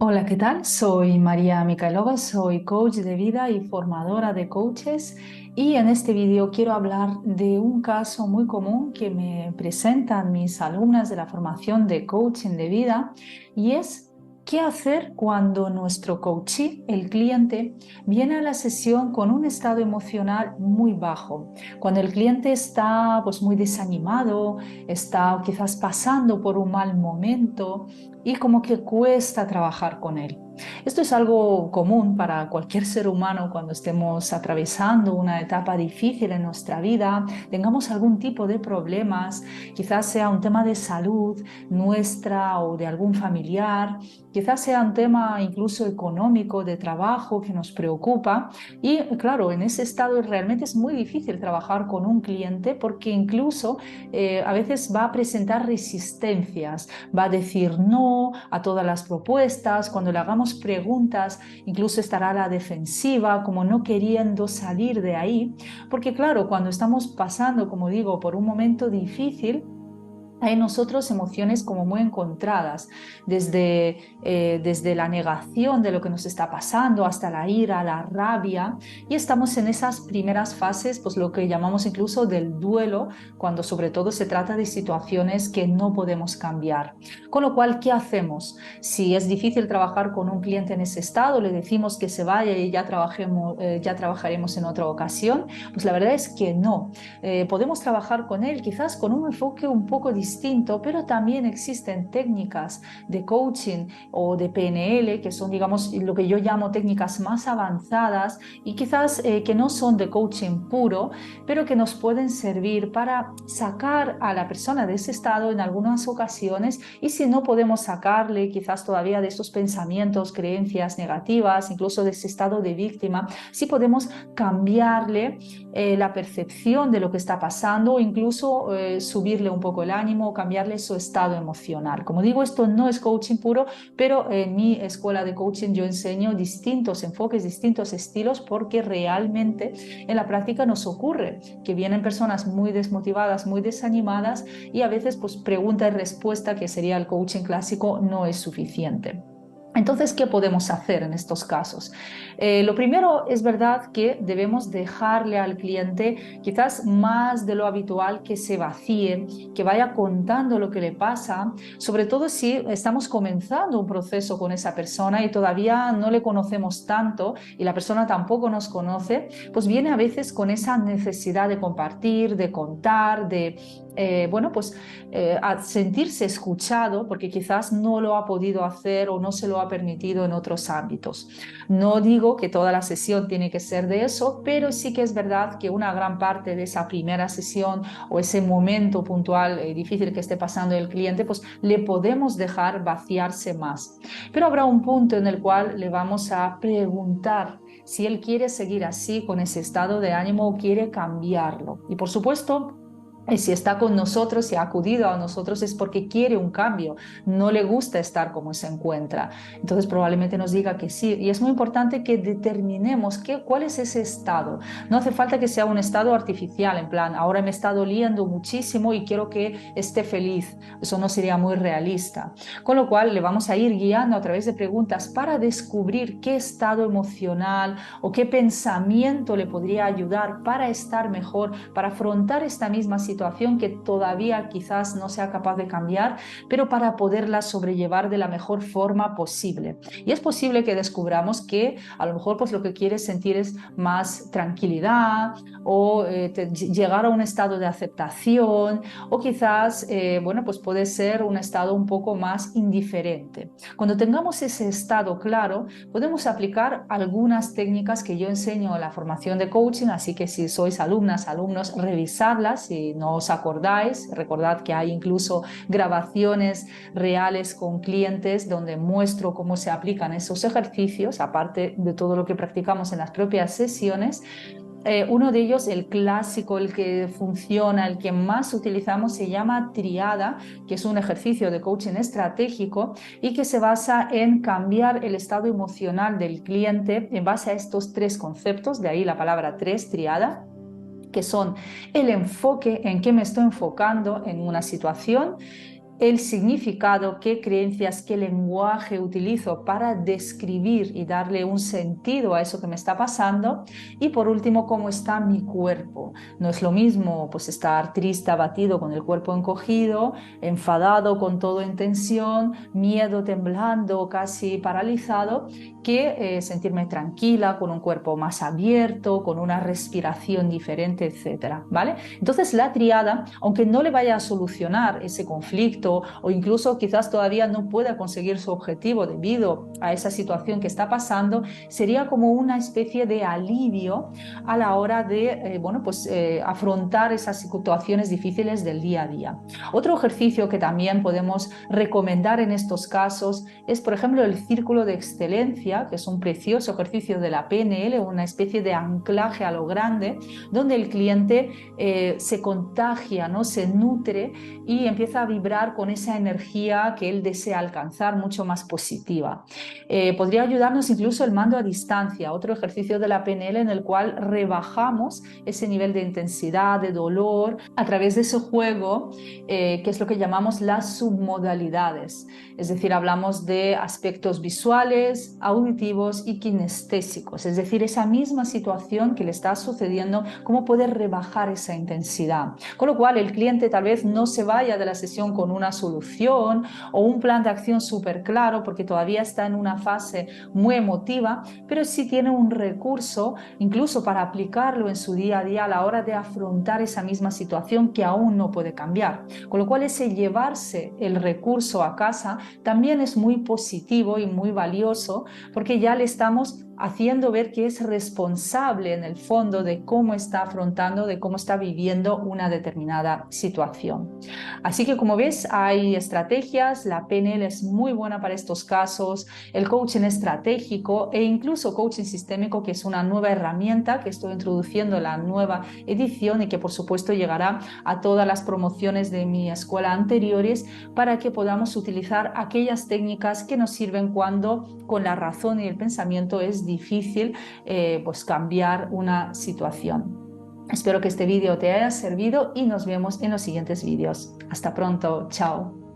Hola, ¿qué tal? Soy María Micailova, soy coach de vida y formadora de coaches y en este vídeo quiero hablar de un caso muy común que me presentan mis alumnas de la formación de coaching de vida y es qué hacer cuando nuestro coachee, el cliente, viene a la sesión con un estado emocional muy bajo, cuando el cliente está pues muy desanimado, está quizás pasando por un mal momento y como que cuesta trabajar con él. Esto es algo común para cualquier ser humano cuando estemos atravesando una etapa difícil en nuestra vida, tengamos algún tipo de problemas, quizás sea un tema de salud nuestra o de algún familiar, quizás sea un tema incluso económico, de trabajo que nos preocupa. Y claro, en ese estado realmente es muy difícil trabajar con un cliente porque incluso a veces va a presentar resistencias, va a decir no a todas las propuestas, cuando le hagamos preguntas, incluso estará a la defensiva, como no queriendo salir de ahí, porque claro, cuando estamos pasando, como digo, por un momento difícil, hay en nosotros emociones como muy encontradas, desde la negación de lo que nos está pasando hasta la ira, la rabia, y estamos en esas primeras fases, pues lo que llamamos incluso del duelo, cuando sobre todo se trata de situaciones que no podemos cambiar. Con lo cual, ¿qué hacemos? Si es difícil trabajar con un cliente en ese estado, le decimos que se vaya y ya trabajaremos en otra ocasión, pues la verdad es que no. Podemos trabajar con él quizás con un enfoque un poco distinto, pero también existen técnicas de coaching o de PNL que son, digamos, lo que yo llamo técnicas más avanzadas y quizás que no son de coaching puro, pero que nos pueden servir para sacar a la persona de ese estado en algunas ocasiones, y si no podemos sacarle quizás todavía de esos pensamientos, creencias negativas, incluso de ese estado de víctima, sí podemos cambiarle la percepción de lo que está pasando o incluso subirle un poco el ánimo o cambiarle su estado emocional. Como digo, esto no es coaching puro, pero en mi escuela de coaching yo enseño distintos enfoques, distintos estilos, porque realmente en la práctica nos ocurre que vienen personas muy desmotivadas, muy desanimadas, y a veces pues pregunta y respuesta, que sería el coaching clásico, no es suficiente. Entonces, ¿qué podemos hacer en estos casos? Lo primero es verdad que debemos dejarle al cliente quizás más de lo habitual que se vacíe, que vaya contando lo que le pasa, sobre todo si estamos comenzando un proceso con esa persona y todavía no le conocemos tanto y la persona tampoco nos conoce, pues viene a veces con esa necesidad de compartir, de contar, de a sentirse escuchado, porque quizás no lo ha podido hacer o no se lo ha permitido en otros ámbitos. No digo que toda la sesión tiene que ser de eso, pero sí que es verdad que una gran parte de esa primera sesión o ese momento puntual difícil que esté pasando el cliente, pues le podemos dejar vaciarse más. Pero habrá un punto en el cual le vamos a preguntar si él quiere seguir así, con ese estado de ánimo, o quiere cambiarlo. Y por supuesto, si está con nosotros, si ha acudido a nosotros, es porque quiere un cambio, no le gusta estar como se encuentra. Entonces probablemente nos diga que sí. Y es muy importante que determinemos cuál es ese estado. No hace falta que sea un estado artificial, en plan, ahora me está doliendo muchísimo y quiero que esté feliz. Eso no sería muy realista. Con lo cual le vamos a ir guiando a través de preguntas para descubrir qué estado emocional o qué pensamiento le podría ayudar para estar mejor, para afrontar esta misma situación que todavía quizás no sea capaz de cambiar, pero para poderla sobrellevar de la mejor forma posible. Y es posible que descubramos que a lo mejor pues lo que quiere sentir es más tranquilidad o llegar a un estado de aceptación, o quizás pues puede ser un estado un poco más indiferente. Cuando tengamos ese estado claro, podemos aplicar algunas técnicas que yo enseño en la formación de coaching, así que si sois alumnas, alumnos, revisarlas si no os acordáis. Recordad que hay incluso grabaciones reales con clientes donde muestro cómo se aplican esos ejercicios, aparte de todo lo que practicamos en las propias sesiones. Uno de ellos, el clásico, el que funciona, el que más utilizamos, se llama triada, que es un ejercicio de coaching estratégico y que se basa en cambiar el estado emocional del cliente en base a estos tres conceptos, de ahí la palabra tres, triada, que son el enfoque, en qué me estoy enfocando en una situación, el significado, qué creencias, qué lenguaje utilizo para describir y darle un sentido a eso que me está pasando. Y por último, cómo está mi cuerpo. No es lo mismo pues estar triste, abatido, con el cuerpo encogido, enfadado, con todo en tensión, miedo, temblando, casi paralizado, que sentirme tranquila, con un cuerpo más abierto, con una respiración diferente, etcétera, ¿vale? Entonces la triada, aunque no le vaya a solucionar ese conflicto o incluso quizás todavía no pueda conseguir su objetivo debido a esa situación que está pasando, sería como una especie de alivio a la hora de afrontar esas situaciones difíciles del día a día. Otro ejercicio que también podemos recomendar en estos casos es, por ejemplo, el círculo de excelencia, que es un precioso ejercicio de la PNL, una especie de anclaje a lo grande, donde el cliente se contagia, ¿no? Se nutre y empieza a vibrar con esa energía que él desea alcanzar, mucho más positiva. Podría ayudarnos incluso el mando a distancia, otro ejercicio de la PNL en el cual rebajamos ese nivel de intensidad, de dolor, a través de ese juego, que es lo que llamamos las submodalidades. Es decir, hablamos de aspectos visuales, auditivos y kinestésicos, es decir, esa misma situación que le está sucediendo, cómo poder rebajar esa intensidad. Con lo cual, el cliente tal vez no se vaya de la sesión con una solución o un plan de acción súper claro, porque todavía está en una fase muy emotiva, pero sí tiene un recurso, incluso para aplicarlo en su día a día a la hora de afrontar esa misma situación que aún no puede cambiar. Con lo cual, ese llevarse el recurso a casa también es muy positivo y muy valioso, porque ya le estamos haciendo ver que es responsable en el fondo de cómo está afrontando, de cómo está viviendo una determinada situación. Así que, como ves, hay estrategias, la PNL es muy buena para estos casos, el coaching estratégico e incluso coaching sistémico, que es una nueva herramienta que estoy introduciendo en la nueva edición y que por supuesto llegará a todas las promociones de mi escuela anteriores, para que podamos utilizar aquellas técnicas que nos sirven cuando con la razón y el pensamiento es difícil pues cambiar una situación. Espero que este vídeo te haya servido y nos vemos en los siguientes vídeos. Hasta pronto, chao.